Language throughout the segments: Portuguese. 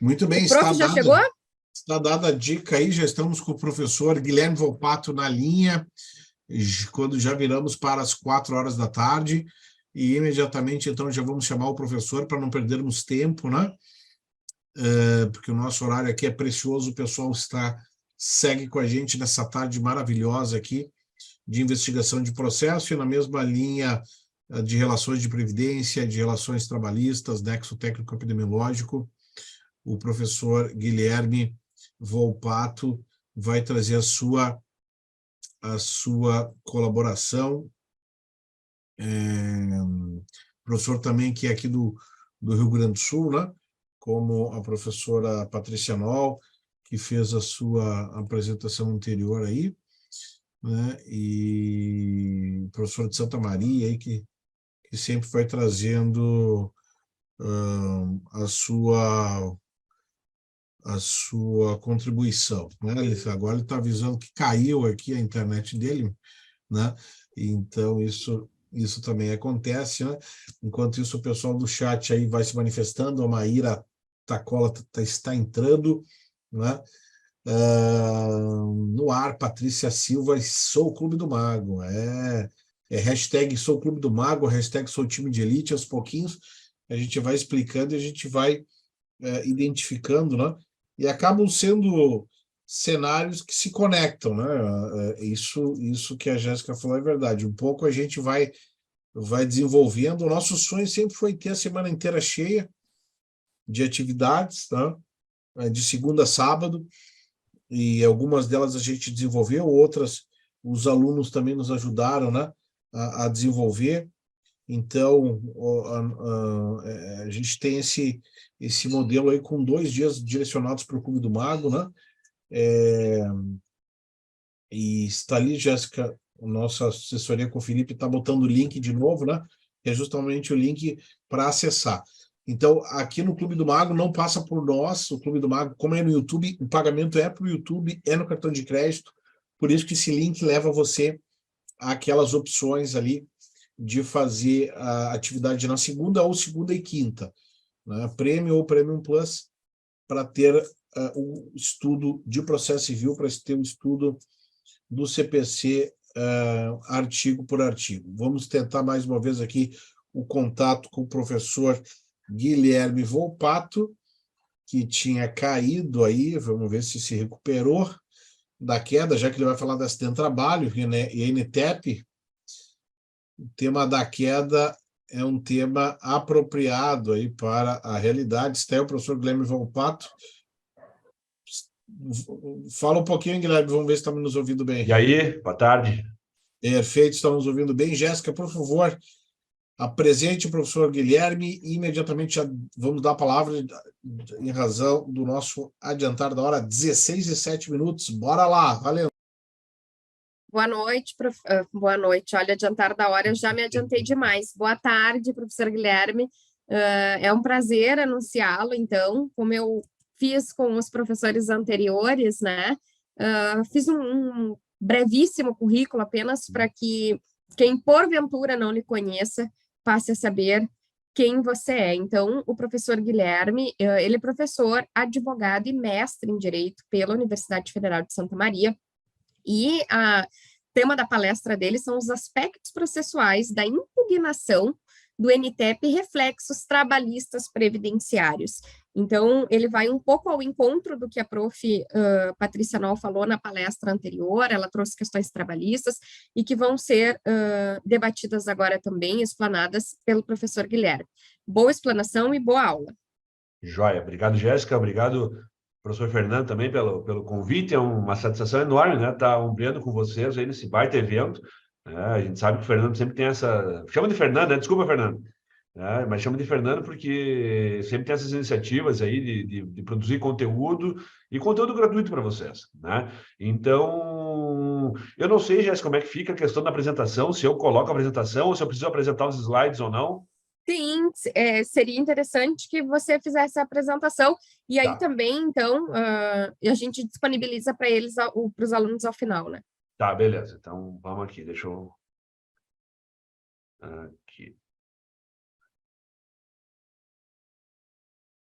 Muito bem, O prof já chegou? está dada a dica aí, já estamos com o professor Guilherme Volpato na linha, quando já viramos para as 4 horas da tarde, e imediatamente, então, já vamos chamar o professor para não perdermos tempo, né? Porque o nosso horário aqui é precioso, o pessoal segue com a gente nessa tarde maravilhosa aqui, de investigação de processo, e na mesma linha de relações de previdência, de relações trabalhistas, nexo técnico-epidemiológico, o professor Guilherme Volpato vai trazer a sua colaboração. Professor também que é aqui do Rio Grande do Sul, né? Como a professora Patrícia Noll, que fez a sua apresentação anterior aí, né? E o professor de Santa Maria aí, que sempre vai trazendo a sua contribuição, né? Agora ele está avisando que caiu aqui a internet dele, né? Então isso também acontece, né? Enquanto isso, o pessoal do chat aí vai se manifestando, a Maíra Tacola está entrando, né? No ar, Patrícia Silva, sou o Clube do Mago, hashtag sou o Clube do Mago, hashtag sou o time de elite. Aos pouquinhos a gente vai explicando e a gente vai identificando, né? E acabam sendo cenários que se conectam, né? Isso que a Jéssica falou é verdade. Um pouco a gente vai desenvolvendo. O nosso sonho sempre foi ter a semana inteira cheia de atividades, tá? De segunda a sábado, e algumas delas a gente desenvolveu, outras os alunos também nos ajudaram, né, a desenvolver. Então, a gente tem esse modelo aí com 2 dias direcionados para o Clube do Mago, né? E está ali, Jéssica, a nossa assessoria com o Felipe está botando o link de novo, né? Que é justamente o link para acessar. Então, aqui no Clube do Mago não passa por nós, o Clube do Mago, como é no YouTube, o pagamento é para o YouTube, é no cartão de crédito, por isso que esse link leva você àquelas opções ali de fazer a atividade na segunda ou segunda e quinta, né? Premium ou Premium Plus, para ter o estudo de processo civil, para ter o estudo do CPC artigo por artigo. Vamos tentar mais uma vez aqui o contato com o professor Guilherme Volpato, que tinha caído aí, vamos ver se recuperou da queda, já que ele vai falar de acidente de trabalho e NTEP. O tema da queda é um tema apropriado aí para a realidade. Está aí o professor Guilherme Volpato. Fala um pouquinho, Guilherme, vamos ver se estamos nos ouvindo bem. E aí, boa tarde. Perfeito, estamos nos ouvindo bem. Jéssica, por favor, apresente o professor Guilherme e imediatamente já vamos dar a palavra em razão do nosso adiantar da hora, 16h07. Bora lá, valeu. Boa noite, boa noite. Olha, adiantar da hora, eu já me adiantei demais. Boa tarde, professor Guilherme. É um prazer anunciá-lo, então, como eu fiz com os professores anteriores, né? Fiz um brevíssimo currículo apenas para que quem porventura não lhe conheça passe a saber quem você é. Então, o professor Guilherme, ele é professor, advogado e mestre em Direito pela Universidade Federal de Santa Maria. E o tema da palestra dele são os aspectos processuais da impugnação do NTEP e reflexos trabalhistas previdenciários. Então, ele vai um pouco ao encontro do que a prof. Patrícia Noll falou na palestra anterior, ela trouxe questões trabalhistas e que vão ser debatidas agora também, explanadas pelo professor Guilherme. Boa explanação e boa aula. Joia, obrigado, Jéssica, obrigado, professor Fernando, também pelo convite. É uma satisfação enorme, né, estar ombreando com vocês aí nesse baita evento. A gente sabe que o Fernando sempre tem essa... Chama de Fernando, né? Desculpa, Fernando. Mas chama de Fernando porque sempre tem essas iniciativas aí de produzir conteúdo e conteúdo gratuito para vocês, né? Então, eu não sei, Jéssica, como é que fica a questão da apresentação, se eu coloco a apresentação ou se eu preciso apresentar os slides ou não. Sim, seria interessante que você fizesse a apresentação e aí também, então, a gente disponibiliza para eles, para os alunos ao final, né? Tá, beleza. Então, vamos aqui, deixa eu... Aqui.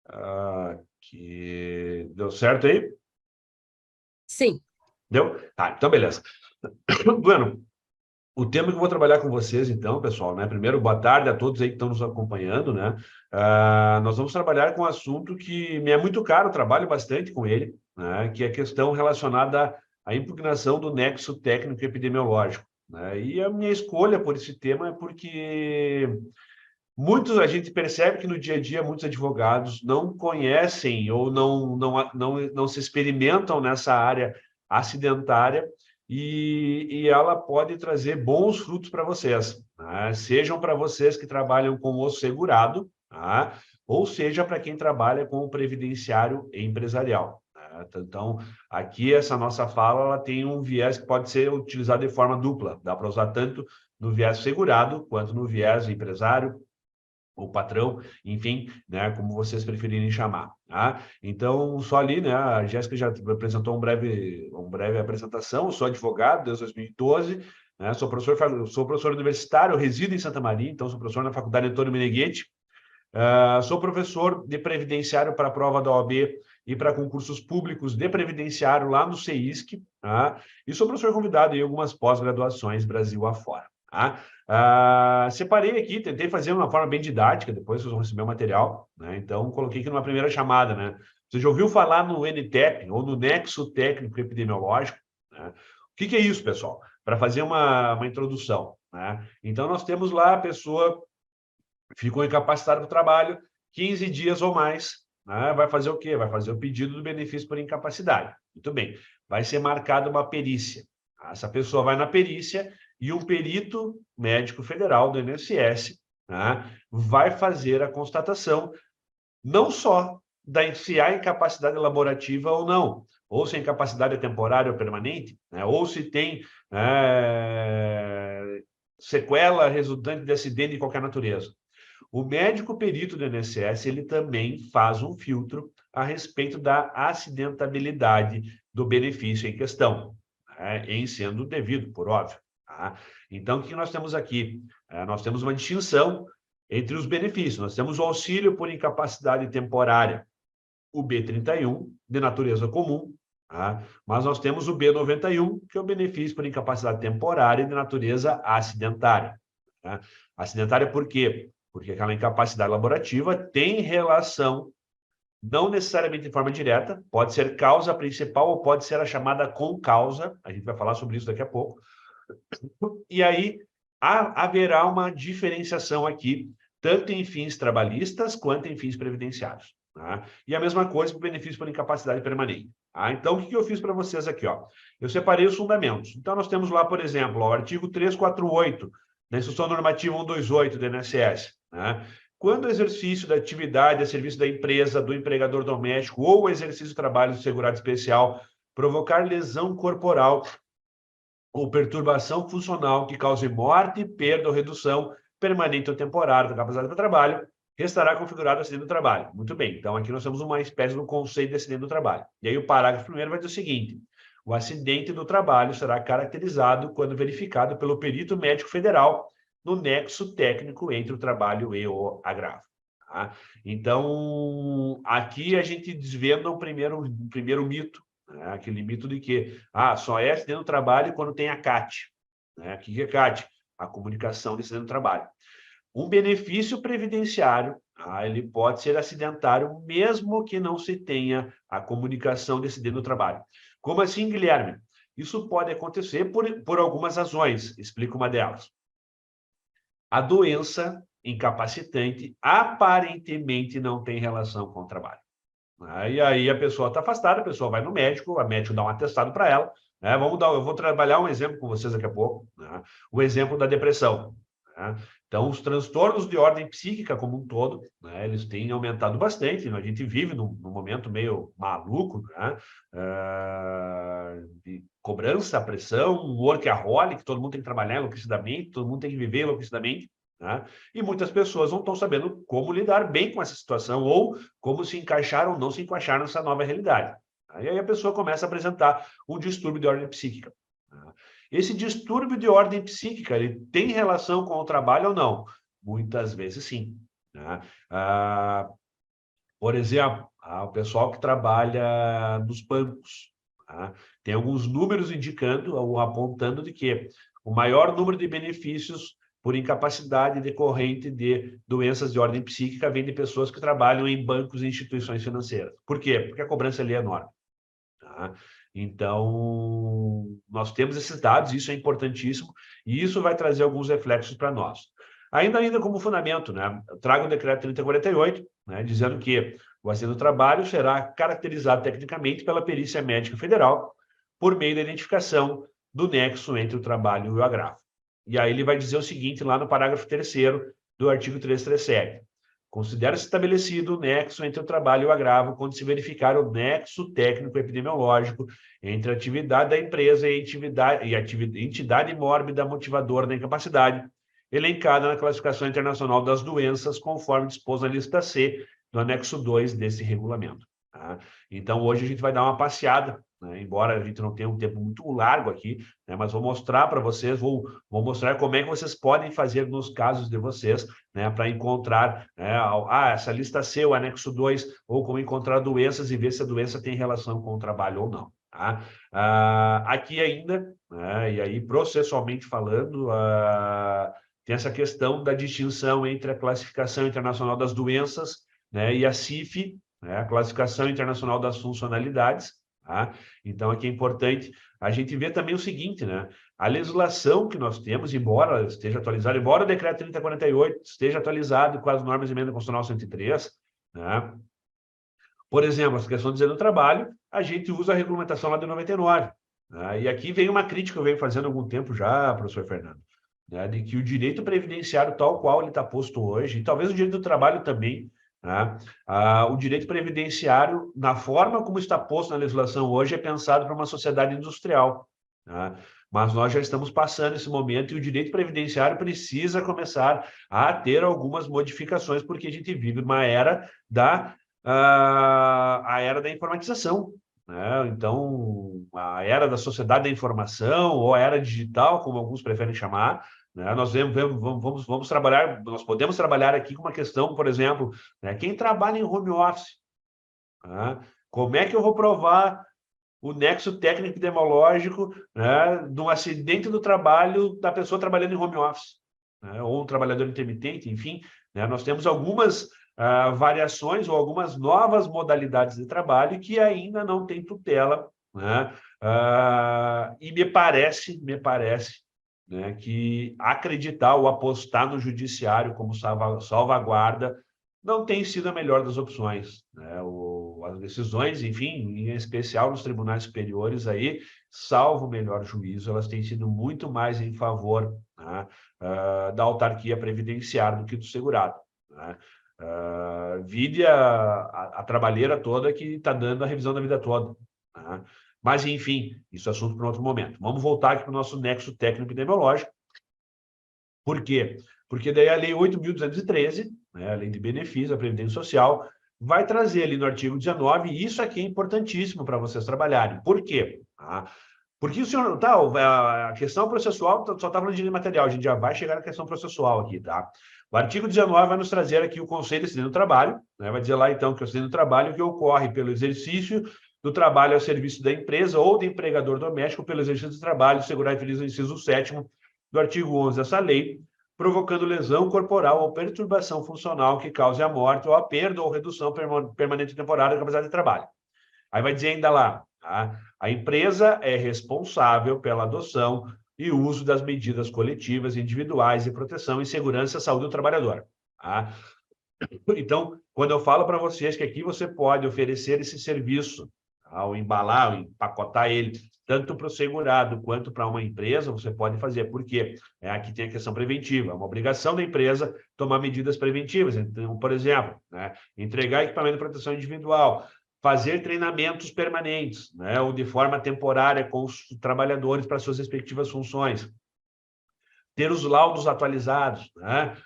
Aqui. Deu certo aí? Sim. Deu? Tá, então beleza. Bueno, o tema que eu vou trabalhar com vocês, então, pessoal, né? Primeiro, boa tarde a todos aí que estão nos acompanhando, né? Nós vamos trabalhar com um assunto que me é muito caro, trabalho bastante com ele, né? Que é a questão relacionada à impugnação do nexo técnico epidemiológico, né? E a minha escolha por esse tema é porque a gente percebe que no dia a dia muitos advogados não conhecem ou não se experimentam nessa área acidentária e ela pode trazer bons frutos para vocês, né? Sejam para vocês que trabalham com o segurado, tá? Ou seja para quem trabalha com o previdenciário empresarial, né? Então, aqui essa nossa fala ela tem um viés que pode ser utilizado de forma dupla, dá para usar tanto no viés segurado quanto no viés empresário, o patrão, enfim, né, como vocês preferirem chamar, tá? Então, só ali, né, a Jéssica já apresentou uma breve apresentação. Eu sou advogado desde 2012, né, sou professor universitário, resido em Santa Maria, então sou professor na Faculdade Antônio Meneghetti, sou professor de previdenciário para a prova da OAB e para concursos públicos de previdenciário lá no CEISC, tá? E sou professor convidado em algumas pós-graduações Brasil afora, tá? Separei aqui, tentei fazer de uma forma bem didática, depois vocês vão receber o material, né? Então, coloquei aqui numa primeira chamada, né? Você já ouviu falar no NTEP, ou no Nexo Técnico Epidemiológico, né? O que é isso, pessoal? Para fazer uma introdução, né? Então, nós temos lá a pessoa ficou incapacitada do trabalho 15 dias ou mais, né? Vai fazer o quê? Vai fazer o pedido do benefício por incapacidade. Muito bem. Vai ser marcada uma perícia. Essa pessoa vai na perícia e um perito médico federal do INSS, né, vai fazer a constatação não só se há incapacidade laborativa ou não, ou se a incapacidade é temporária ou permanente, né, ou se tem sequela resultante de acidente de qualquer natureza. O médico perito do INSS, ele também faz um filtro a respeito da acidentabilidade do benefício em questão, né, em sendo devido, por óbvio. Tá? Então, o que nós temos aqui? Nós temos uma distinção entre os benefícios. Nós temos o auxílio por incapacidade temporária, o B31, de natureza comum, tá? Mas nós temos o B91, que é o benefício por incapacidade temporária de natureza acidentária. Tá? Acidentária por quê? Porque aquela incapacidade laborativa tem relação, não necessariamente de forma direta, pode ser causa principal ou pode ser a chamada concausa, a gente vai falar sobre isso daqui a pouco. E aí haverá uma diferenciação aqui, tanto em fins trabalhistas quanto em fins previdenciários. Tá? E a mesma coisa para o benefício por incapacidade permanente. Tá? Então, o que eu fiz para vocês aqui? Ó? Eu separei os fundamentos. Então, nós temos lá, por exemplo, o artigo 348 da Instrução Normativa 128 do INSS. Né? Quando o exercício da atividade a serviço da empresa, do empregador doméstico ou o exercício de trabalho do segurado especial provocar lesão corporal ou perturbação funcional que cause morte, perda ou redução permanente ou temporária da capacidade de trabalho, restará configurado o acidente do trabalho. Muito bem, então aqui nós temos uma espécie de um conceito de acidente do trabalho. E aí o parágrafo primeiro vai dizer o seguinte: o acidente do trabalho será caracterizado quando verificado pelo perito médico federal no nexo técnico entre o trabalho e o agravo. Tá? Então, aqui a gente desvenda um primeiro mito, né? Aquele mito de que só é acidente do trabalho quando tem a CAT. Né? O que é CAT? A comunicação de acidente do trabalho. Um benefício previdenciário, ele pode ser acidentário mesmo que não se tenha a comunicação de acidente do trabalho. Como assim, Guilherme? Isso pode acontecer por algumas razões. Explico uma delas. A doença incapacitante aparentemente não tem relação com o trabalho. E aí a pessoa está afastada, a pessoa vai no médico, a médico dá um atestado para ela. Né? Eu vou trabalhar um exemplo com vocês daqui a pouco. Né? O exemplo da depressão. Né? Então, os transtornos de ordem psíquica como um todo, né, eles têm aumentado bastante. A gente vive num momento meio maluco, né? De cobrança, pressão, workaholic, todo mundo tem que trabalhar enlouquecidamente, todo mundo tem que viver enlouquecidamente. Né? E muitas pessoas não estão sabendo como lidar bem com essa situação ou como se encaixar ou não se encaixar nessa nova realidade. E aí a pessoa começa a apresentar um distúrbio de ordem psíquica. Esse distúrbio de ordem psíquica, ele tem relação com o trabalho ou não? Muitas vezes sim. Né? Por exemplo, o pessoal que trabalha nos bancos. Tá? Tem alguns números indicando, ou apontando de que o maior número de benefícios por incapacidade decorrente de doenças de ordem psíquica vem de pessoas que trabalham em bancos e instituições financeiras. Por quê? Porque a cobrança ali é enorme. Tá? Então, nós temos esses dados, isso é importantíssimo, e isso vai trazer alguns reflexos para nós. Ainda como fundamento, né, eu trago o decreto 3048, né, dizendo que o acidente do trabalho será caracterizado tecnicamente pela perícia médica federal por meio da identificação do nexo entre o trabalho e o agravo. E aí ele vai dizer o seguinte, lá no parágrafo 3º do artigo 337. Considera-se estabelecido o nexo entre o trabalho e o agravo quando se verificar o nexo técnico-epidemiológico entre a atividade da empresa e a entidade mórbida motivadora da incapacidade, elencada na classificação internacional das doenças, conforme disposto na lista C do anexo 2 desse regulamento. Tá? Então, hoje a gente vai dar uma passeada, né? Embora a gente não tenha um tempo muito largo aqui, né? Mas vou mostrar para vocês, vou mostrar como é que vocês podem fazer nos casos de vocês, né? Para encontrar, né? Essa lista C, o anexo 2, ou como encontrar doenças e ver se a doença tem relação com o trabalho ou não. Tá? Aqui ainda, né? E aí processualmente falando, tem essa questão da distinção entre a Classificação Internacional das Doenças, né, e a CIF, né, a Classificação Internacional das Funcionalidades. Tá? Então, aqui é importante a gente ver também o seguinte, né, a legislação que nós temos, embora esteja atualizada, embora o decreto 3048 esteja atualizado com as normas de emenda constitucional 103, né, por exemplo, essa questão de dizer no trabalho, a gente usa a regulamentação lá de 99. Né, e aqui vem uma crítica que eu venho fazendo há algum tempo já, professor Fernando, né, de que o direito previdenciário tal qual ele está posto hoje, e talvez o direito do trabalho também, né, o direito previdenciário, na forma como está posto na legislação hoje, é pensado para uma sociedade industrial. Né, mas nós já estamos passando esse momento e o direito previdenciário precisa começar a ter algumas modificações, porque a gente vive uma era a era da informatização. Né? Então, a era da sociedade da informação, ou a era digital, como alguns preferem chamar, né? Nós vamos trabalhar, nós podemos trabalhar aqui com uma questão, por exemplo, né? Quem trabalha em home office, né? Como é que eu vou provar o nexo técnico-epidemiológico, né, de um acidente do trabalho da pessoa trabalhando em home office, né? Ou um trabalhador intermitente, enfim, né? Nós temos algumas variações ou algumas novas modalidades de trabalho que ainda não tem tutela, né? E me parece, né, que acreditar ou apostar no judiciário como salvaguarda não tem sido a melhor das opções. Né? As decisões, enfim, em especial nos tribunais superiores, aí, salvo o melhor juízo, elas têm sido muito mais em favor, né, da autarquia previdenciária do que do segurado. Né? Vide a trabalheira toda que está dando a revisão da vida toda. Né? Mas, enfim, isso é assunto para outro momento. Vamos voltar aqui para o nosso nexo técnico-epidemiológico. Por quê? Porque daí a Lei 8.213, né, a Lei de Benefícios da Previdência Social, vai trazer ali no artigo 19, e isso aqui é importantíssimo para vocês trabalharem. Por quê? Porque o senhor, a questão processual só está falando de direito material, a gente já vai chegar na questão processual aqui, tá? O artigo 19 vai nos trazer aqui o conceito de acidente do trabalho, né? Vai dizer lá, então, que o acidente do trabalho que ocorre pelo exercício do trabalho ao serviço da empresa ou do empregador doméstico pelo exercício do trabalho, segurar e feliz no inciso 7º do artigo 11 dessa lei, provocando lesão corporal ou perturbação funcional que cause a morte ou a perda ou redução permanente temporária da capacidade de trabalho. Aí vai dizer ainda lá, tá? A empresa é responsável pela adoção e uso das medidas coletivas, individuais de proteção e segurança à saúde do trabalhador. Tá? Então, quando eu falo para vocês que aqui você pode oferecer esse serviço, ao embalar, ao empacotar ele, tanto para o segurado quanto para uma empresa, você pode fazer. Por quê? Aqui tem a questão preventiva. É uma obrigação da empresa tomar medidas preventivas. Então, por exemplo, né, entregar equipamento de proteção individual, fazer treinamentos permanentes, né, ou de forma temporária com os trabalhadores para suas respectivas funções. Ter os laudos atualizados, né?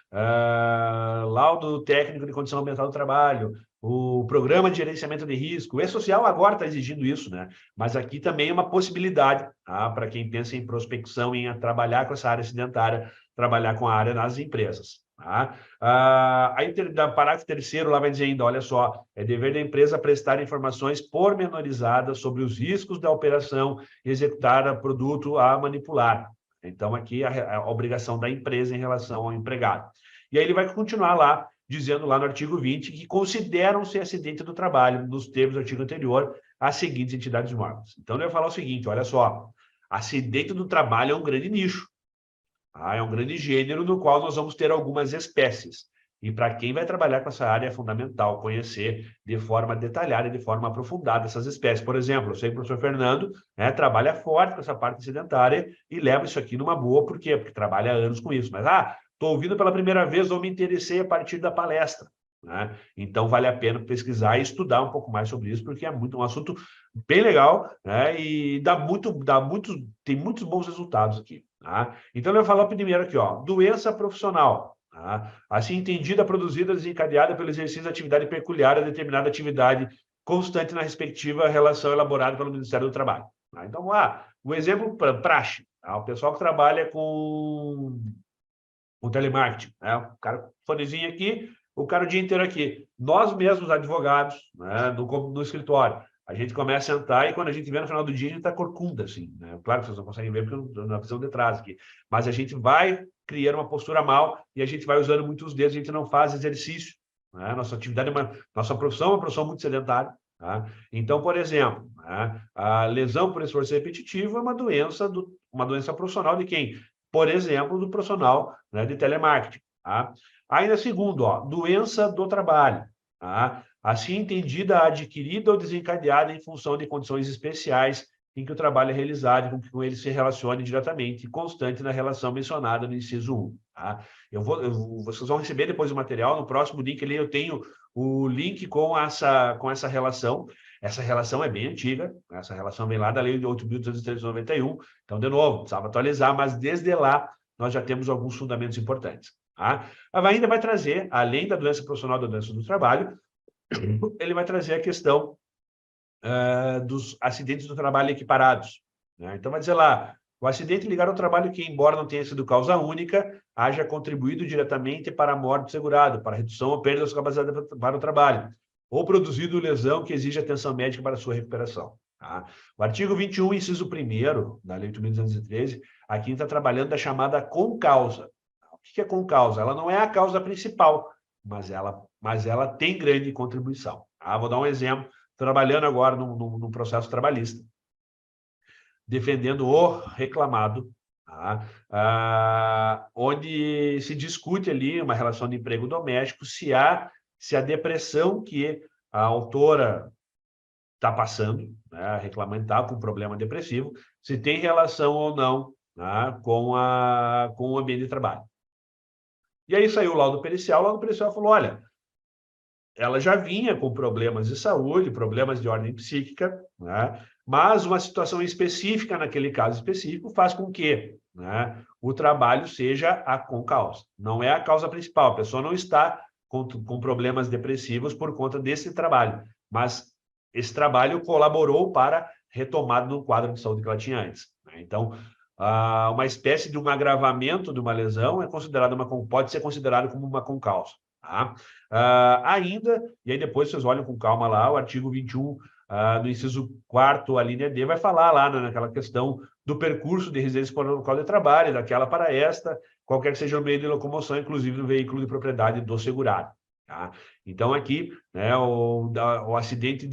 Laudo técnico de condição ambiental do trabalho, o programa de gerenciamento de risco. O E-Social agora está exigindo isso, né? Mas aqui também é uma possibilidade, tá? Para quem pensa em prospecção, em trabalhar com essa área acidentária, trabalhar com a área nas empresas. Tá? Aí, parágrafo 3º, lá vai dizer ainda, olha só, é dever da empresa prestar informações pormenorizadas sobre os riscos da operação e executar o produto a manipular. Então, aqui a obrigação da empresa em relação ao empregado. E aí ele vai continuar lá, dizendo lá no artigo 20, que consideram-se acidente do trabalho, nos termos do artigo anterior, as seguintes entidades mortas. Então, ele vai falar o seguinte, olha só, acidente do trabalho é um grande nicho. É um grande gênero no qual nós vamos ter algumas espécies. E para quem vai trabalhar com essa área é fundamental conhecer de forma detalhada e de forma aprofundada essas espécies. Por exemplo, eu sei que o professor Fernando trabalha forte com essa parte sedentária e leva isso aqui numa boa. Por quê? Porque trabalha há anos com isso. Mas, estou ouvindo pela primeira vez ou me interessei a partir da palestra. Né? Então, vale a pena pesquisar e estudar um pouco mais sobre isso, porque é um assunto bem legal, né? E tem muitos bons resultados aqui. Tá? Então, eu vou falar primeiro aqui, ó, doença profissional. Tá? Assim entendida, produzida, desencadeada pelo exercício de atividade peculiar a determinada atividade constante na respectiva relação elaborada pelo Ministério do Trabalho. Tá? Então, vamos lá. Um exemplo praxe. Tá? O pessoal que trabalha com telemarketing. Né? O cara, fonezinho aqui, o cara o dia inteiro aqui. Nós mesmos, advogados, né, no escritório, a gente começa a sentar e quando a gente vê no final do dia, a gente está corcunda, assim. Né? Claro que vocês não conseguem ver porque eu não visão de trás aqui. Mas a gente vai criando uma postura mal e a gente vai usando muito os dedos, a gente não faz exercício. Né? Nossa atividade, nossa profissão é uma profissão muito sedentária. Tá? Então, por exemplo, né, a lesão por esforço repetitivo é uma doença profissional de quem? Por exemplo, do profissional, né, de telemarketing. Tá? Ainda segundo, ó, doença do trabalho. Tá? Assim entendida, adquirida ou desencadeada em função de condições especiais em que o trabalho é realizado, com que ele se relacione diretamente e constante na relação mencionada no inciso 1. Tá? Vocês vão receber depois o material, no próximo link ali eu tenho o link com essa relação. Essa relação é bem antiga, essa relação vem lá da Lei de 8.291, então, de novo, precisava atualizar, mas desde lá nós já temos alguns fundamentos importantes. Tá? Ainda vai trazer, além da doença profissional da doença do trabalho, ele vai trazer a questão dos acidentes do trabalho equiparados. Né? Então, vai dizer lá, o acidente ligado ao trabalho que, embora não tenha sido causa única, haja contribuído diretamente para a morte do segurado, para a redução ou perda da sua capacidade para o trabalho, ou produzido lesão que exige atenção médica para a sua recuperação. Tá? O artigo 21, inciso 1º, da Lei 8.213, aqui está trabalhando da chamada concausa. O que é concausa? Ela não é a causa principal, mas ela tem grande contribuição. Tá? Vou dar um exemplo, trabalhando agora num processo trabalhista, defendendo o reclamado, tá? Onde se discute ali uma relação de emprego doméstico, se a depressão que a autora está passando, né, a reclamante está com problema depressivo, se tem relação ou não, né, com o ambiente de trabalho. E aí saiu o laudo pericial falou, olha, ela já vinha com problemas de saúde, problemas de ordem psíquica, né, mas uma situação específica naquele caso específico faz com que, né, o trabalho seja a concausa. Não é a causa principal, a pessoa não está com problemas depressivos por conta desse trabalho, mas esse trabalho colaborou para a retomada do quadro de saúde que ela tinha antes. Né? Então, uma espécie de um agravamento de uma lesão pode ser considerado como uma concausa. Tá? Ainda, e aí depois vocês olham com calma lá, o artigo 21, no inciso 4º, a linha D, vai falar lá, né, naquela questão do percurso de residência para o local de trabalho, daquela para esta, qualquer que seja o meio de locomoção, inclusive no veículo de propriedade do segurado. Tá? Então, aqui, né, o acidente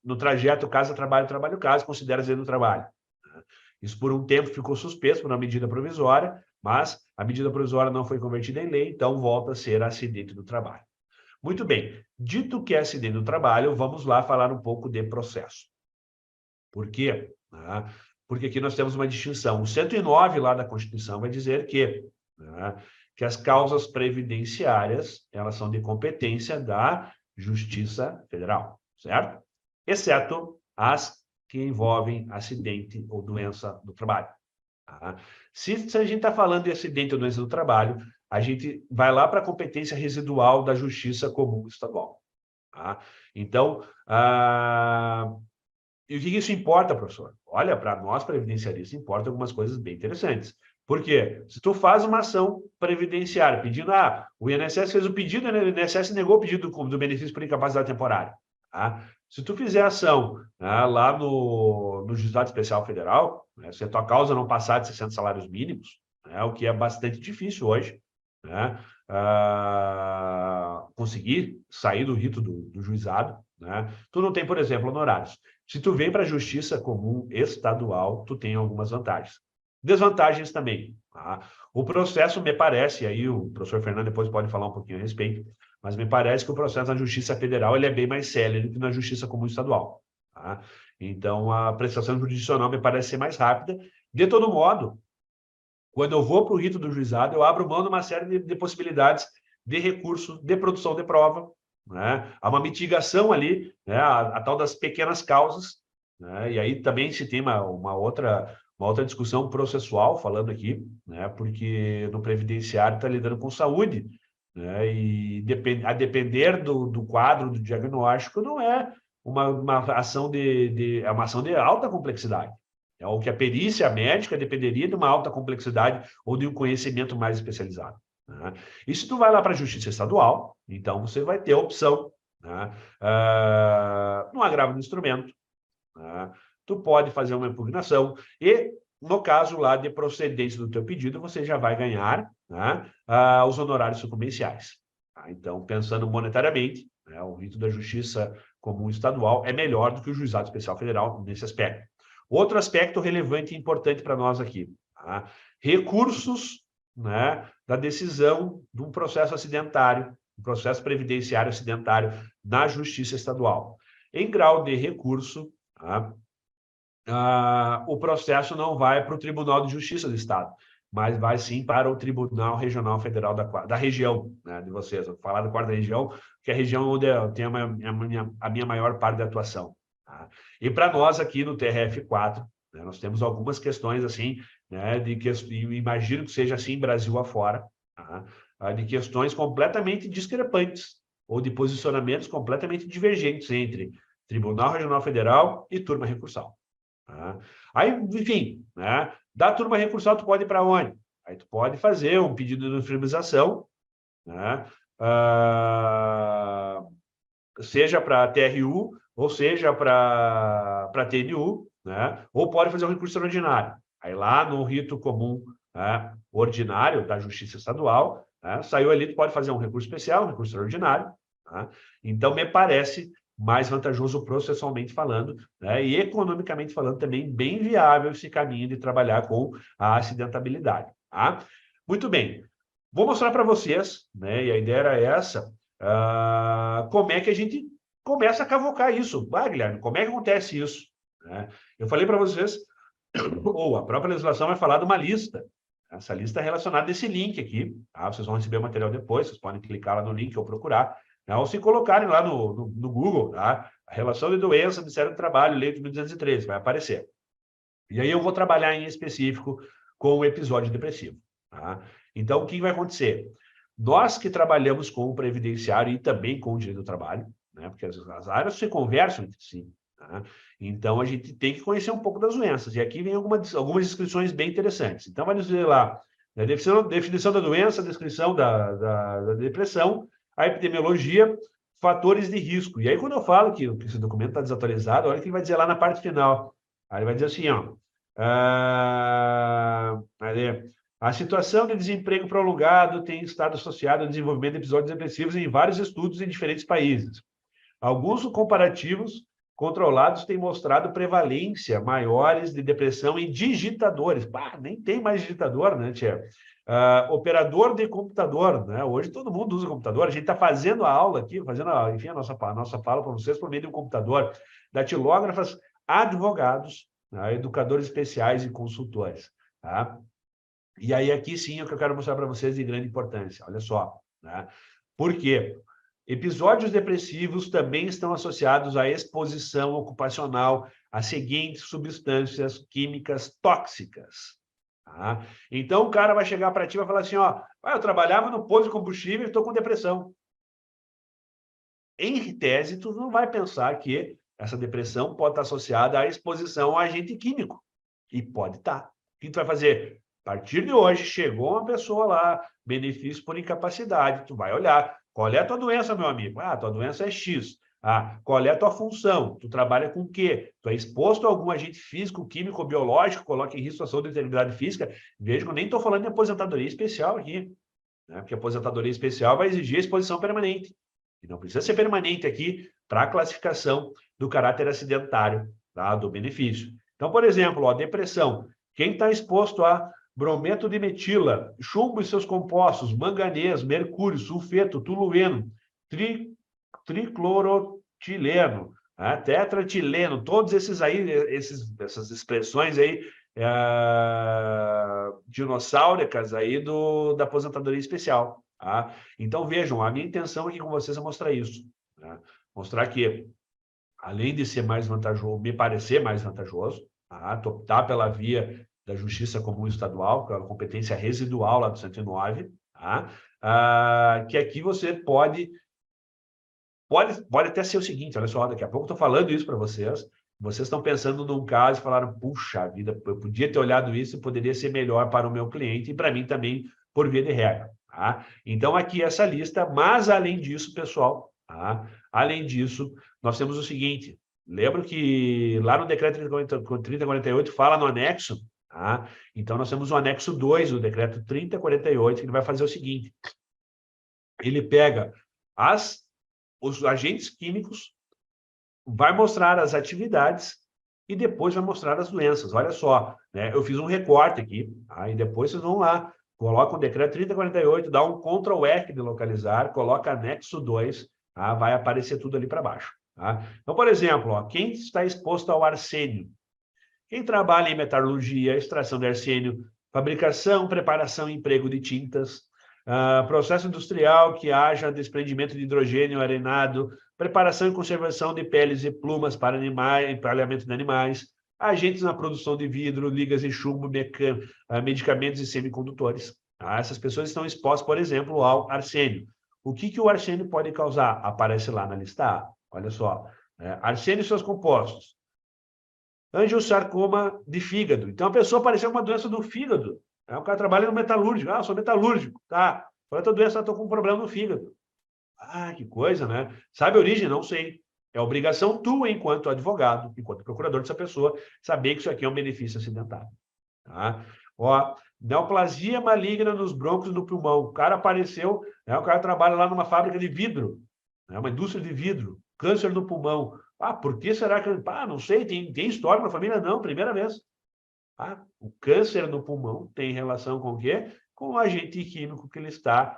no trajeto casa-trabalho, trabalho-casa, considera acidente do trabalho. Isso, por um tempo, ficou suspenso por uma medida provisória, mas a medida provisória não foi convertida em lei, então volta a ser acidente do trabalho. Muito bem, dito que é acidente do trabalho, vamos lá falar um pouco de processo. Por quê? Porque aqui nós temos uma distinção. O 109 lá da Constituição vai dizer que as causas previdenciárias, elas são de competência da Justiça Federal, certo? Exceto as que envolvem acidente ou doença do trabalho. Tá? Se a gente está falando de acidente ou doença do trabalho, a gente vai lá para a competência residual da Justiça Comum Estadual. Tá? Então, e o que isso importa, professor? Olha, para nós, previdenciaristas, importa algumas coisas bem interessantes. Por quê? Se tu faz uma ação previdenciária pedindo, o INSS fez o pedido, o INSS negou o pedido do benefício por incapacidade temporária. Tá? Se tu fizer ação lá no Juizado Especial Federal, né, se a tua causa não passar de 60 salários mínimos, né, o que é bastante difícil hoje, né, conseguir sair do rito do juizado, né, tu não tem, por exemplo, honorários. Se tu vem para a Justiça Comum Estadual, tu tem algumas vantagens. Desvantagens também. Tá? O processo, me parece, aí o professor Fernando depois pode falar um pouquinho a respeito, mas me parece que o processo na Justiça Federal ele é bem mais célere que na Justiça Comum Estadual. Tá? Então, a prestação jurisdicional me parece ser mais rápida. De todo modo, quando eu vou para o rito do juizado, eu abro mão de uma série de possibilidades de recurso, de produção de prova. Né? Há uma mitigação ali, né? a tal das pequenas causas. Né? E aí também se tem uma outra discussão processual falando aqui, né? Porque no previdenciário está lidando com saúde, né? E a depender do quadro do diagnóstico, não é uma ação é uma ação de alta complexidade. É o que a perícia médica dependeria de uma alta complexidade ou de um conhecimento mais especializado. Né? E se tu vai lá para a Justiça Estadual, então você vai ter a opção, né? No agravo do instrumento, né? Tu pode fazer uma impugnação e, no caso lá de procedência do teu pedido, você já vai ganhar, né, os honorários sucumbenciais. Tá? Então, pensando monetariamente, né, o rito da Justiça Comum Estadual é melhor do que o Juizado Especial Federal nesse aspecto. Outro aspecto relevante e importante para nós aqui, tá? Recursos, né, da decisão de um processo acidentário, um processo previdenciário acidentário na Justiça Estadual. Em grau de recurso, tá? O processo não vai para o Tribunal de Justiça do Estado, mas vai sim para o Tribunal Regional Federal da região, né, de vocês. Eu vou falar da quarta região, que é a região onde eu tenho a minha maior parte de atuação. Tá? E para nós aqui no TRF4, né, nós temos algumas questões assim, né, imagino que seja assim Brasil afora, tá? De questões completamente discrepantes ou de posicionamentos completamente divergentes entre Tribunal Regional Federal e turma recursal. Tá? Aí, enfim, né? Da turma recursal, tu pode ir para onde? Aí tu pode fazer um pedido de uniformização, né? Seja para TRU, ou seja para TNU, né? Ou pode fazer um recurso extraordinário. Aí lá no rito comum, né, ordinário da Justiça Estadual, né, saiu ali, tu pode fazer um recurso especial, um recurso extraordinário. Tá? Então, me parece mais vantajoso processualmente falando, né, e economicamente falando também bem viável esse caminho de trabalhar com a acidentabilidade. Tá? Muito bem. Vou mostrar para vocês, né, e a ideia era essa, como é que a gente começa a cavocar isso. Guilherme, como é que acontece isso? Né? Eu falei para vocês, ou a própria legislação vai falar de uma lista. Essa lista é relacionada a esse link aqui. Tá? Vocês vão receber o material depois, vocês podem clicar lá no link ou procurar. Ou se colocarem lá no Google, tá? A relação de doença, Ministério do Trabalho, Lei de 1213, vai aparecer. E aí eu vou trabalhar em específico com o episódio depressivo. Tá? Então, o que vai acontecer? Nós que trabalhamos com o previdenciário e também com o direito do trabalho, né? Porque as áreas se conversam entre si. Tá? Então, a gente tem que conhecer um pouco das doenças. E aqui vem algumas descrições bem interessantes. Então, vai dizer lá, né, definição da doença, descrição da depressão, a epidemiologia, fatores de risco. E aí, quando eu falo que esse documento está desatualizado, olha o que ele vai dizer lá na parte final. Aí ele vai dizer assim, ó, a situação de desemprego prolongado tem estado associada ao desenvolvimento de episódios depressivos em vários estudos em diferentes países. Alguns comparativos controlados têm mostrado prevalência maiores de depressão em digitadores. Nem tem mais digitador, né, tia? Operador de computador, né? Hoje todo mundo usa computador. A gente está fazendo a aula aqui, enfim, a nossa fala para vocês por meio de um computador. Datilógrafas, advogados, né? Educadores especiais e consultores. Tá? E aí aqui sim é o que eu quero mostrar para vocês de grande importância. Olha só. Né? Por quê? Episódios depressivos também estão associados à exposição ocupacional a seguintes substâncias químicas tóxicas. Tá? Então, o cara vai chegar para ti e vai falar assim, ó, eu trabalhava no posto de combustível e estou com depressão. Em tese, tu não vai pensar que essa depressão pode estar associada à exposição a agente químico. E pode estar. O que tu vai fazer? A partir de hoje, chegou uma pessoa lá, benefício por incapacidade, tu vai olhar, qual é a tua doença, meu amigo? Ah, tua doença é X. Ah, qual é a tua função? Tu trabalha com o quê? Tu é exposto a algum agente físico, químico, biológico, coloca em risco a sua integridade física? Veja que eu nem estou falando de aposentadoria especial aqui, né? Porque a aposentadoria especial vai exigir exposição permanente. E não precisa ser permanente aqui para a classificação do caráter acidentário, tá? Do benefício. Então, por exemplo, ó, depressão. Quem está exposto a brometo de metila, chumbo e seus compostos, manganês, mercúrio, sulfeto, tolueno, triclorotileno, né? Tetratileno, todos esses aí, essas expressões aí dinossáuricas aí da aposentadoria especial. Tá? Então, vejam, a minha intenção aqui com vocês é mostrar isso. Né? Mostrar que, além de ser mais vantajoso, me parecer mais vantajoso, tá? Optar pela via da Justiça Comum Estadual, que é a competência residual lá do 109, tá? Que aqui você pode até ser o seguinte, olha só, daqui a pouco eu estou falando isso para vocês estão pensando num caso e falaram, puxa vida, eu podia ter olhado isso e poderia ser melhor para o meu cliente e para mim também, por via de regra. Tá? Então, aqui essa lista, mas além disso, pessoal, tá? Além disso, nós temos o seguinte, lembro que lá no decreto 3048 fala no anexo, tá? Então nós temos o anexo 2 do decreto 3048, que ele vai fazer o seguinte, ele pega os agentes químicos, vai mostrar as atividades e depois vai mostrar as doenças. Olha só, né? Eu fiz um recorte aqui, aí depois vocês vão lá, coloca o decreto 3048, dá um Ctrl+F de localizar, coloca anexo 2, tá? Vai aparecer tudo ali para baixo. Tá? Então, por exemplo, ó, quem está exposto ao arsênio? Quem trabalha em metalurgia, extração de arsênio, fabricação, preparação e emprego de tintas, processo industrial que haja desprendimento de hidrogênio arenado, preparação e conservação de peles e plumas para animais, emparelhamento de animais, agentes na produção de vidro, ligas e chumbo, medicamentos e semicondutores. Tá? Essas pessoas estão expostas, por exemplo, ao arsênio. O que o arsênio pode causar? Aparece lá na lista A. Olha só. Arsênio e seus compostos. Angiosarcoma de fígado. Então, a pessoa apareceu com uma doença do fígado. O cara trabalha no metalúrgico. Ah, sou metalúrgico. Tá. Qual é a tua doença? Estou com um problema no fígado. Ah, que coisa, né? Sabe a origem? Não sei. É obrigação tua, enquanto advogado, enquanto procurador dessa pessoa, saber que isso aqui é um benefício acidentário. Tá? Ó, neoplasia maligna nos brônquios do pulmão. O cara apareceu, né? O cara trabalha lá numa fábrica de vidro, né? Uma indústria de vidro. Câncer no pulmão. Ah, por que será que... Ah, não sei, tem história na família? Não, primeira vez. Ah, o câncer no pulmão tem relação com o quê? Com o agente químico que ele está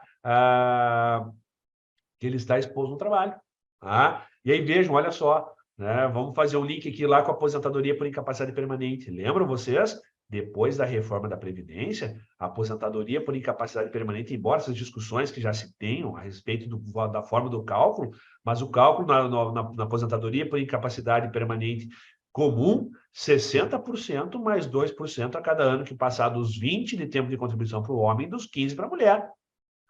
exposto no trabalho. Tá? E aí, vejam, olha só, né? Vamos fazer um link aqui lá com a aposentadoria por incapacidade permanente. Lembram vocês? Depois da reforma da Previdência, a aposentadoria por incapacidade permanente, embora essas discussões que já se tenham a respeito da forma do cálculo, mas o cálculo na aposentadoria por incapacidade permanente comum, 60% mais 2% a cada ano que passar dos 20 de tempo de contribuição para o homem e dos 15 para a mulher.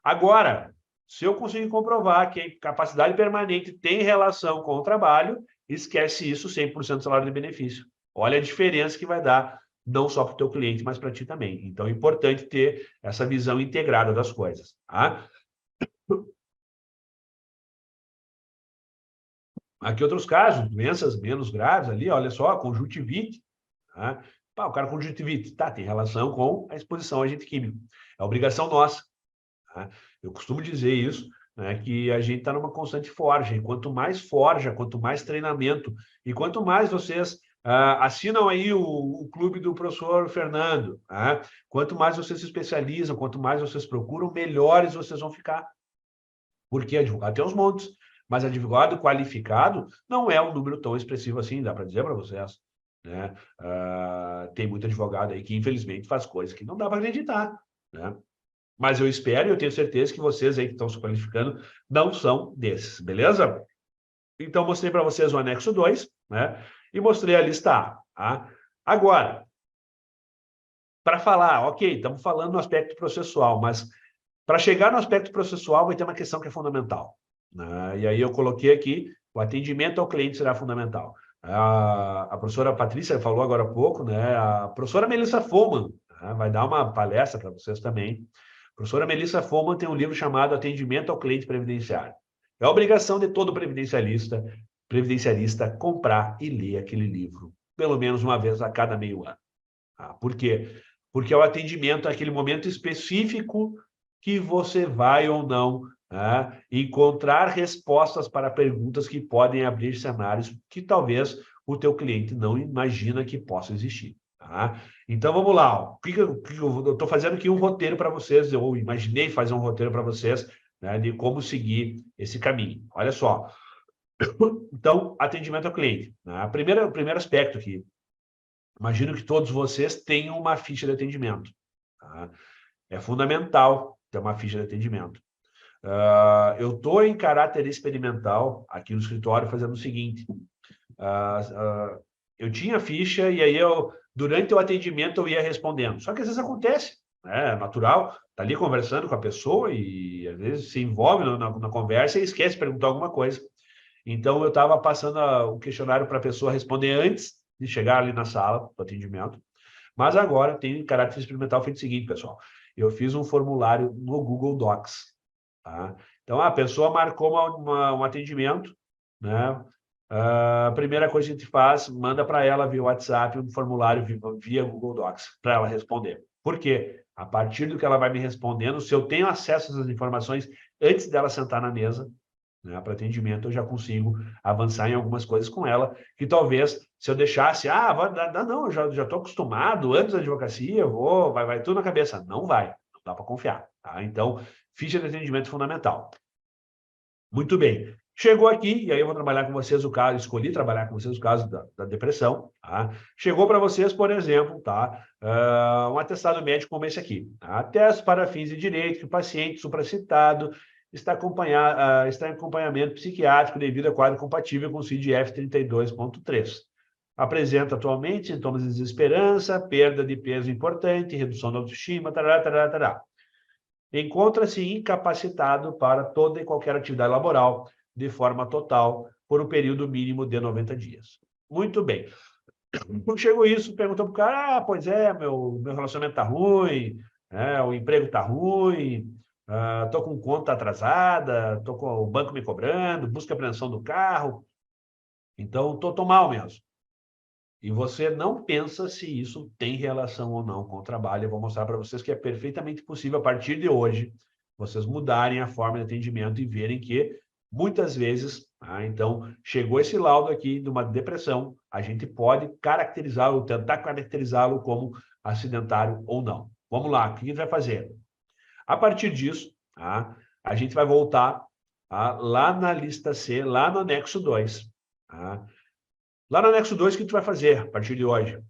Agora, se eu conseguir comprovar que a capacidade permanente tem relação com o trabalho, esquece isso, 100% do salário de benefício. Olha a diferença que vai dar, não só para o teu cliente, mas para ti também. Então, é importante ter essa visão integrada das coisas. Tá? Aqui outros casos, doenças menos graves ali, olha só, conjuntivite. Tá? Pá, o cara com conjuntivite, tá, tem relação com a exposição a agente químico. É obrigação nossa. Tá? Eu costumo dizer isso, né, que a gente está numa constante forja, e quanto mais forja, quanto mais treinamento, e quanto mais vocês assinam aí o clube do professor Fernando, tá? Quanto mais vocês se especializam, quanto mais vocês procuram, melhores vocês vão ficar. Porque advogado tem uns montes, mas advogado qualificado não é um número tão expressivo assim, dá para dizer para vocês. Né? Tem muito advogado aí que, infelizmente, faz coisas que não dá para acreditar. Né? Mas eu espero e eu tenho certeza que vocês aí que estão se qualificando não são desses, beleza? Então, mostrei para vocês o anexo 2, né? E mostrei a lista A. Tá? Agora, para falar, ok, estamos falando no aspecto processual, mas para chegar no aspecto processual vai ter uma questão que é fundamental. Né? E aí eu coloquei aqui, o atendimento ao cliente será fundamental. A professora Patrícia falou agora há pouco, né? A professora Melissa Foman, tá? Vai dar uma palestra para vocês também. A professora Melissa Foman tem um livro chamado Atendimento ao Cliente Previdenciário. É obrigação de todo previdenciarista comprar e ler aquele livro, pelo menos uma vez a cada meio ano. Tá? Por quê? Porque é o atendimento àquele momento específico que você vai ou não, né, encontrar respostas para perguntas que podem abrir cenários que talvez o teu cliente não imagina que possa existir. Tá? Então, vamos lá. Ó. Eu estou fazendo aqui um roteiro para vocês, eu imaginei fazer um roteiro para vocês, né, de como seguir esse caminho. Olha só. Então, atendimento ao cliente. Né? O primeiro aspecto aqui, imagino que todos vocês tenham uma ficha de atendimento. Tá? É fundamental ter uma ficha de atendimento. Eu estou em caráter experimental aqui no escritório fazendo o seguinte. Eu tinha ficha e aí durante o atendimento eu ia respondendo. Só que às vezes acontece, né? É natural, está ali conversando com a pessoa e às vezes se envolve na conversa e esquece de perguntar alguma coisa. Então eu estava passando o questionário para a pessoa responder antes de chegar ali na sala do atendimento. Mas agora tem caráter experimental feito o seguinte, pessoal. Eu fiz um formulário no Google Docs. Tá? Então, a pessoa marcou um atendimento, né? A primeira coisa que a gente faz, manda para ela via WhatsApp um formulário via Google Docs para ela responder. Por quê? A partir do que ela vai me respondendo, se eu tenho acesso a essas informações antes dela sentar na mesa, né, para atendimento, eu já consigo avançar em algumas coisas com ela, que talvez, se eu deixasse, não, eu já estou acostumado, antes da advocacia, vai tudo na cabeça. Não vai, não dá para confiar. Tá? Então, ficha de atendimento fundamental. Muito bem. Chegou aqui, e aí eu vou trabalhar com vocês o caso, escolhi trabalhar com vocês o caso da depressão. Tá? Chegou para vocês, por exemplo, tá? Um atestado médico como esse aqui. Tá? Ateste para fins de direito que o paciente supracitado está em acompanhamento psiquiátrico devido a quadro compatível com o CID-F 32.3. Apresenta atualmente sintomas de desesperança, perda de peso importante, redução da autoestima, tarará. Encontra-se incapacitado para toda e qualquer atividade laboral, de forma total, por um período mínimo de 90 dias. Muito bem. Quando chegou isso, perguntou para o cara, pois é, meu relacionamento está ruim, o emprego está ruim, estou com conta atrasada, estou com o banco me cobrando, busca apreensão do carro, então estou mal mesmo. E você não pensa se isso tem relação ou não com o trabalho. Eu vou mostrar para vocês que é perfeitamente possível, a partir de hoje, vocês mudarem a forma de atendimento e verem que, muitas vezes, então, chegou esse laudo aqui de uma depressão, a gente pode caracterizá-lo, tentar caracterizá-lo como acidentário ou não. Vamos lá, o que a gente vai fazer? A partir disso, a gente vai voltar lá na lista C, lá no anexo 2. Lá no anexo 2, o que tu vai fazer a partir de hoje?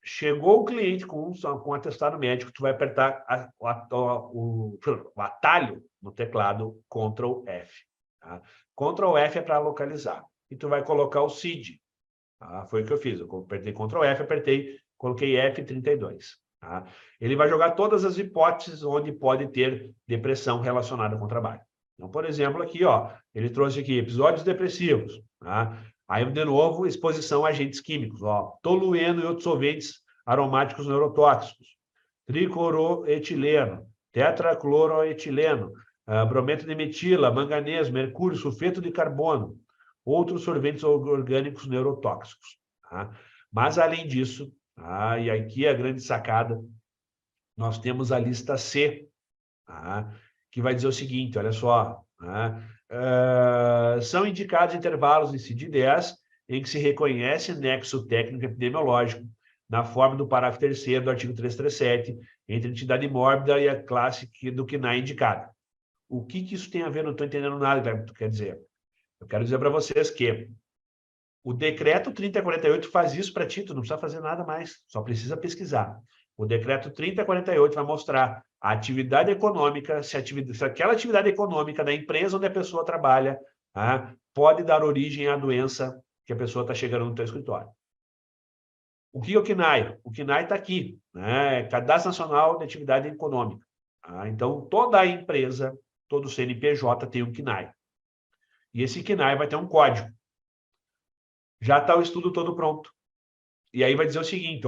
Chegou o cliente com um atestado médico, tu vai apertar o atalho no teclado Ctrl F. Tá? Ctrl F é para localizar. E tu vai colocar o CID. Tá? Foi o que eu fiz. Eu apertei Ctrl F, coloquei F32. Tá? Ele vai jogar todas as hipóteses onde pode ter depressão relacionada com o trabalho. Então, por exemplo, aqui, ele trouxe aqui episódios depressivos. Tá? Aí, de novo, exposição a agentes químicos, tolueno e outros solventes aromáticos neurotóxicos, tricloroetileno, tetracloroetileno, brometo de metila, manganês, mercúrio, sulfeto de carbono, outros solventes orgânicos neurotóxicos. Tá? Mas, além disso, e aqui é a grande sacada, nós temos a lista C, que vai dizer o seguinte, olha só, são indicados intervalos em CID-10 em que se reconhece nexo técnico epidemiológico na forma do parágrafo 3º do artigo 337 entre a entidade mórbida e a classe do CNAE indicada. O que isso tem a ver? Não estou entendendo nada que tu quer dizer. Eu quero dizer para vocês que o decreto 3048 faz isso para ti, tu não precisa fazer nada mais, só precisa pesquisar. O decreto 3048 vai mostrar a atividade econômica, se aquela atividade econômica da empresa onde a pessoa trabalha pode dar origem à doença que a pessoa está chegando no teu escritório. O que é o CNAE? O CNAE está aqui, Cadastro Nacional de Atividade Econômica. Então, toda a empresa, todo CNPJ tem um CNAE. E esse CNAE vai ter um código. Já está o estudo todo pronto. E aí vai dizer o seguinte,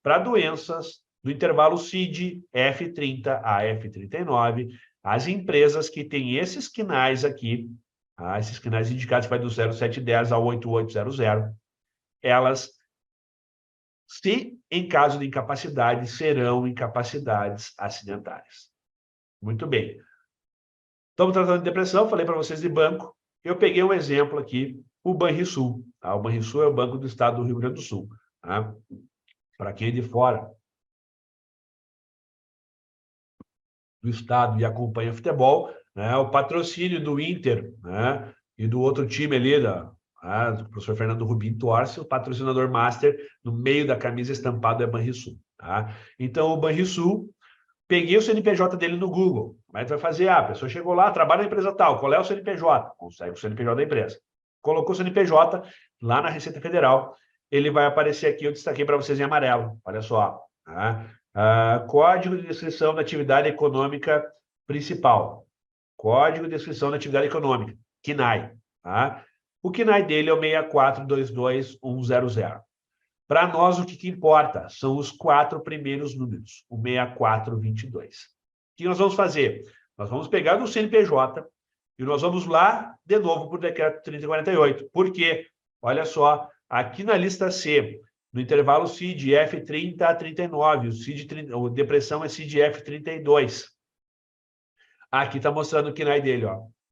para doenças no intervalo CID F30 a F39, as empresas que têm esses quinais aqui, esses quinais indicados, vai do 0710 ao 8800, elas, se em caso de incapacidade, serão incapacidades acidentárias. Muito bem. Estamos tratando de depressão, falei para vocês de banco. Eu peguei um exemplo aqui, o Banrisul. O Banrisul é o Banco do Estado do Rio Grande do Sul. Para quem é de fora do estado e acompanha futebol, o patrocínio do Inter, e do outro time ali, do professor Fernando Rubim torce, o patrocinador master, no meio da camisa estampado é Banrisul. Então, o Banrisul, peguei o CNPJ dele no Google. Como é que vai fazer? A pessoa chegou lá, trabalha na empresa tal, qual é o CNPJ? Consegue o CNPJ da empresa. Colocou o CNPJ lá na Receita Federal, ele vai aparecer aqui, eu destaquei para vocês em amarelo, olha só. Código de descrição da atividade econômica principal. Código de descrição da atividade econômica, KNAI. O KNAI dele é o 6422100. Para nós, o que importa são os 4 primeiros números, o 6422. O que nós vamos fazer? Nós vamos pegar do CNPJ e nós vamos lá, de novo, para o decreto 3048. Por quê? Olha só, aqui na lista C, no intervalo CID F30 a 39, a depressão é CID F32. Aqui está mostrando o KNAI dele,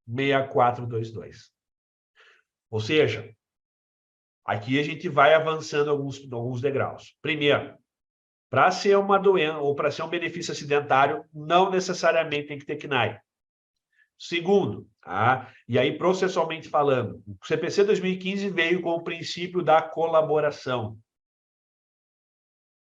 6422. Ou seja, aqui a gente vai avançando alguns degraus. Primeiro, para ser uma doença ou para ser um benefício acidentário, não necessariamente tem que ter KNAI. Segundo, e aí processualmente falando, o CPC 2015 veio com o princípio da colaboração.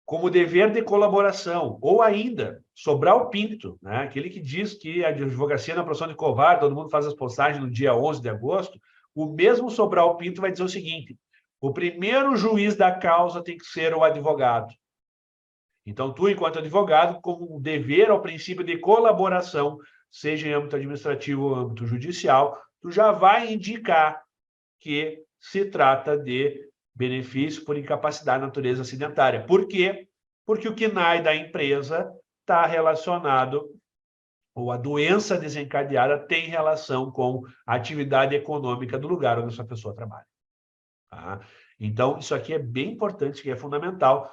Como dever de colaboração, ou ainda, Sobral Pinto, aquele que diz que a advocacia na profissão de covarde, todo mundo faz as postagens no dia 11 de agosto, o mesmo Sobral Pinto vai dizer o seguinte: o primeiro juiz da causa tem que ser o advogado. Então, tu, enquanto advogado, como um dever ao princípio de colaboração, seja em âmbito administrativo ou âmbito judicial, tu já vai indicar que se trata de benefício por incapacidade de natureza acidentária. Por quê? Porque o KNAI da empresa está relacionado, ou a doença desencadeada tem relação com a atividade econômica do lugar onde essa pessoa trabalha. Então, isso aqui é bem importante, que é fundamental.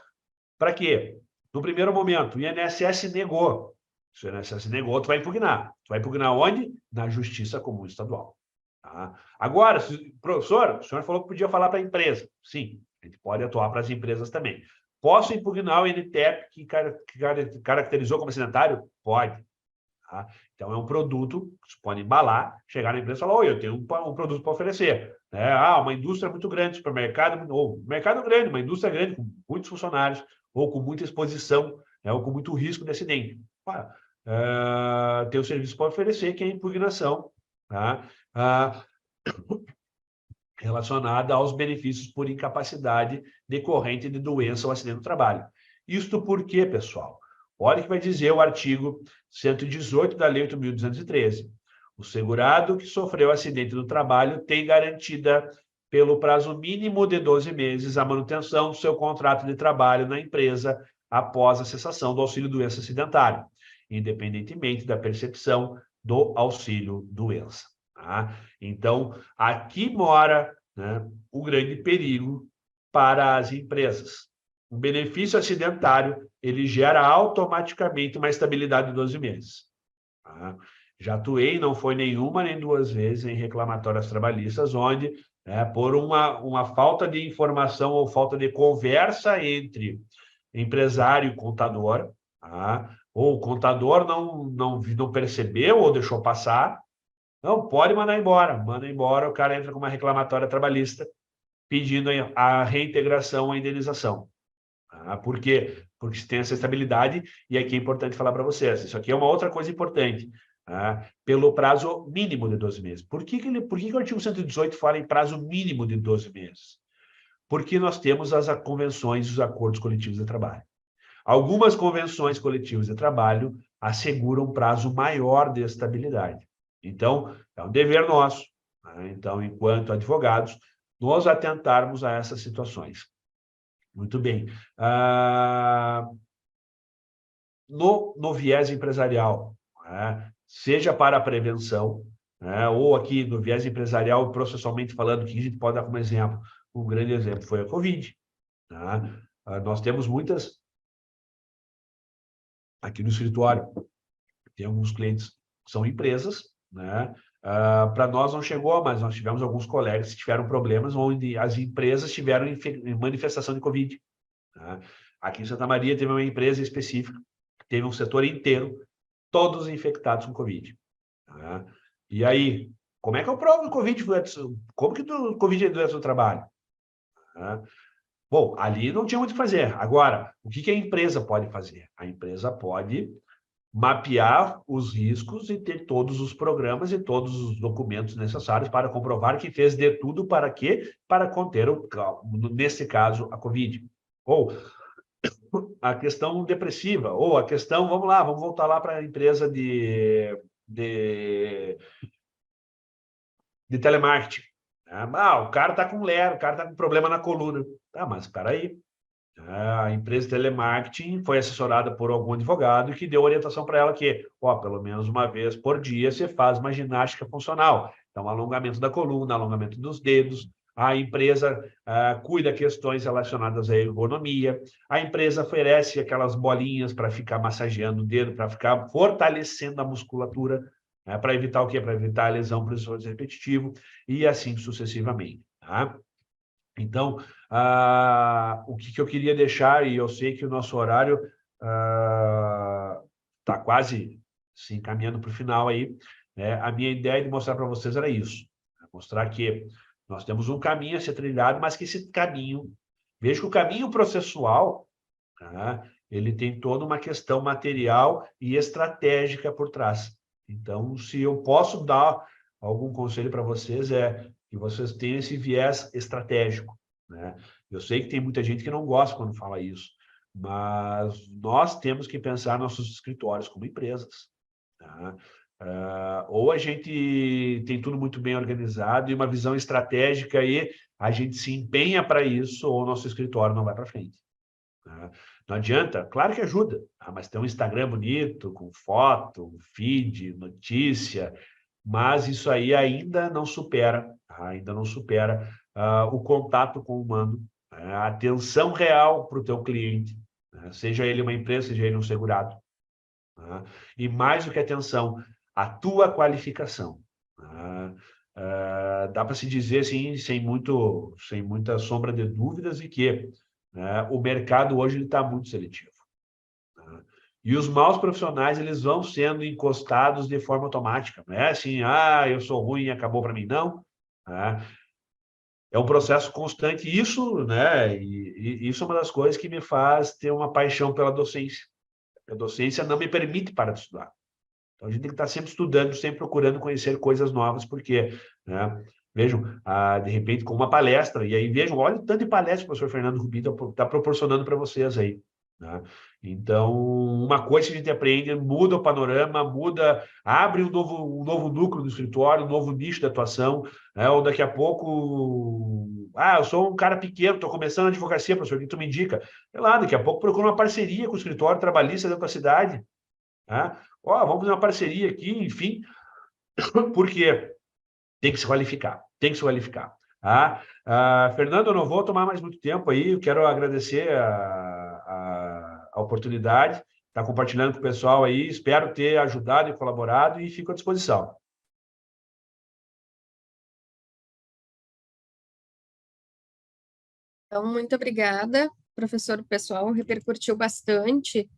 Para quê? No primeiro momento, o INSS negou. Se o INSS negou, tu vai impugnar. Tu vai impugnar onde? Na Justiça Comum Estadual. Agora, professor, o senhor falou que podia falar para a empresa. Sim, a gente pode atuar para as empresas também. Posso impugnar o INTEP que caracterizou como acidentário? Pode. Então, é um produto que você pode embalar, chegar na empresa e falar: oi, eu tenho um produto para oferecer. Uma indústria muito grande, supermercado, ou mercado grande, uma indústria grande, com muitos funcionários, ou com muita exposição, ou com muito risco de acidente. Tem o serviço para oferecer, que é a impugnação relacionada aos benefícios por incapacidade decorrente de doença ou acidente do trabalho. Isto por quê, pessoal? Olha o que vai dizer o artigo 118 da Lei 8.213. O segurado que sofreu acidente no trabalho tem garantida, pelo prazo mínimo de 12 meses, a manutenção do seu contrato de trabalho na empresa após a cessação do auxílio-doença acidentário, independentemente da percepção do auxílio-doença. Então, aqui mora o grande perigo para as empresas. O benefício acidentário, ele gera automaticamente uma estabilidade de 12 meses. Já atuei, não foi nenhuma nem duas vezes, em reclamatórias trabalhistas, onde, por uma falta de informação ou falta de conversa entre empresário e contador, ou o contador não percebeu ou deixou passar, não, pode mandar embora. Manda embora, o cara entra com uma reclamatória trabalhista pedindo a reintegração, a indenização. Por quê? Porque se tem essa estabilidade, e aqui é importante falar para vocês, isso aqui é uma outra coisa importante, pelo prazo mínimo de 12 meses. Por que o artigo 118 fala em prazo mínimo de 12 meses? Porque nós temos as convenções e os acordos coletivos de trabalho. Algumas convenções coletivas de trabalho asseguram prazo maior de estabilidade. Então, é um dever nosso, então, enquanto advogados, nós atentarmos a essas situações. Muito bem. no viés empresarial, né? Seja para a prevenção, né? Ou aqui no viés empresarial, processualmente falando, que a gente pode dar como exemplo, um grande exemplo foi a Covid. Né? Nós temos muitas, aqui no escritório, tem alguns clientes que são empresas, né? Para nós não chegou, mas nós tivemos alguns colegas que tiveram problemas onde as empresas tiveram manifestação de Covid. Né? Aqui em Santa Maria teve uma empresa específica, que teve um setor inteiro, todos infectados com Covid. Né? E aí, como é que eu provo o Covid? Como que o Covid é doença do trabalho? Né? Bom, ali não tinha muito o que fazer. Agora, o que a empresa pode fazer? A empresa pode mapear os riscos e ter todos os programas e todos os documentos necessários para comprovar que fez de tudo para quê? Para conter, nesse caso, a Covid. Ou a questão depressiva, ou a questão, vamos voltar lá para a empresa de telemarketing. O cara está com ler, o cara está com problema na coluna. Mas espera aí. A empresa de telemarketing foi assessorada por algum advogado que deu orientação para ela que, pelo menos uma vez por dia, você faz uma ginástica funcional. Então, alongamento da coluna, alongamento dos dedos. A empresa cuida de questões relacionadas à ergonomia. A empresa oferece aquelas bolinhas para ficar massageando o dedo, para ficar fortalecendo a musculatura, para evitar o quê? Para evitar a lesão por esforço repetitivo e assim sucessivamente. Tá? Então, o que eu queria deixar, e eu sei que o nosso horário está quase se encaminhando para o final aí, a minha ideia de mostrar para vocês era isso, mostrar que nós temos um caminho a ser trilhado, mas que esse caminho, veja que o caminho processual, ele tem toda uma questão material e estratégica por trás. Então, se eu posso dar algum conselho para vocês, que vocês tenham esse viés estratégico. Né? Eu sei que tem muita gente que não gosta quando fala isso, mas nós temos que pensar nossos escritórios como empresas. Tá? Ou a gente tem tudo muito bem organizado e uma visão estratégica e a gente se empenha para isso, ou o nosso escritório não vai para frente. Tá? Não adianta, claro que ajuda, mas tem um Instagram bonito, com foto, feed, notícia, mas isso aí ainda não supera o contato com o humano, a atenção real para o teu cliente, seja ele uma empresa, seja ele um segurado. E mais do que atenção, a tua qualificação. Dá para se dizer, assim, sem muita sombra de dúvidas, e que o mercado hoje está muito seletivo. E os maus profissionais, eles vão sendo encostados de forma automática. Não é assim, eu sou ruim e acabou para mim, não. É um processo constante. Isso, e isso é uma das coisas que me faz ter uma paixão pela docência. A docência não me permite parar de estudar. Então, a gente tem que estar sempre estudando, sempre procurando conhecer coisas novas, porque, vejam, de repente, com uma palestra, e aí vejam, olha o tanto de palestra que o professor Fernando Rubi está proporcionando para vocês aí. Então, uma coisa que a gente aprende, muda o panorama, abre um novo núcleo do escritório, um novo nicho de atuação, ou daqui a pouco, eu sou um cara pequeno, estou começando a advocacia, professor, o que tu me indica? Sei lá, daqui a pouco procura uma parceria com o escritório trabalhista dentro da cidade. Vamos fazer uma parceria aqui, enfim, porque tem que se qualificar, Fernando, eu não vou tomar mais muito tempo aí, eu quero agradecer a oportunidade de estar compartilhando com o pessoal aí, espero ter ajudado e colaborado e fico à disposição. Então, muito obrigada, professor. O pessoal repercutiu bastante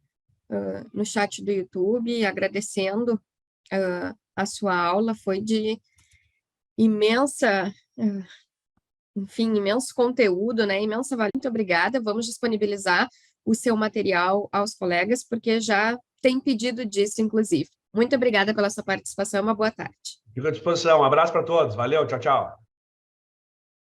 no chat do YouTube, agradecendo a sua aula, foi de imensa, imenso conteúdo, imensa valia. Muito obrigada, vamos disponibilizar o seu material aos colegas, porque já tem pedido disso, inclusive. Muito obrigada pela sua participação, uma boa tarde. Fico à disposição, um abraço para todos, valeu, tchau, tchau.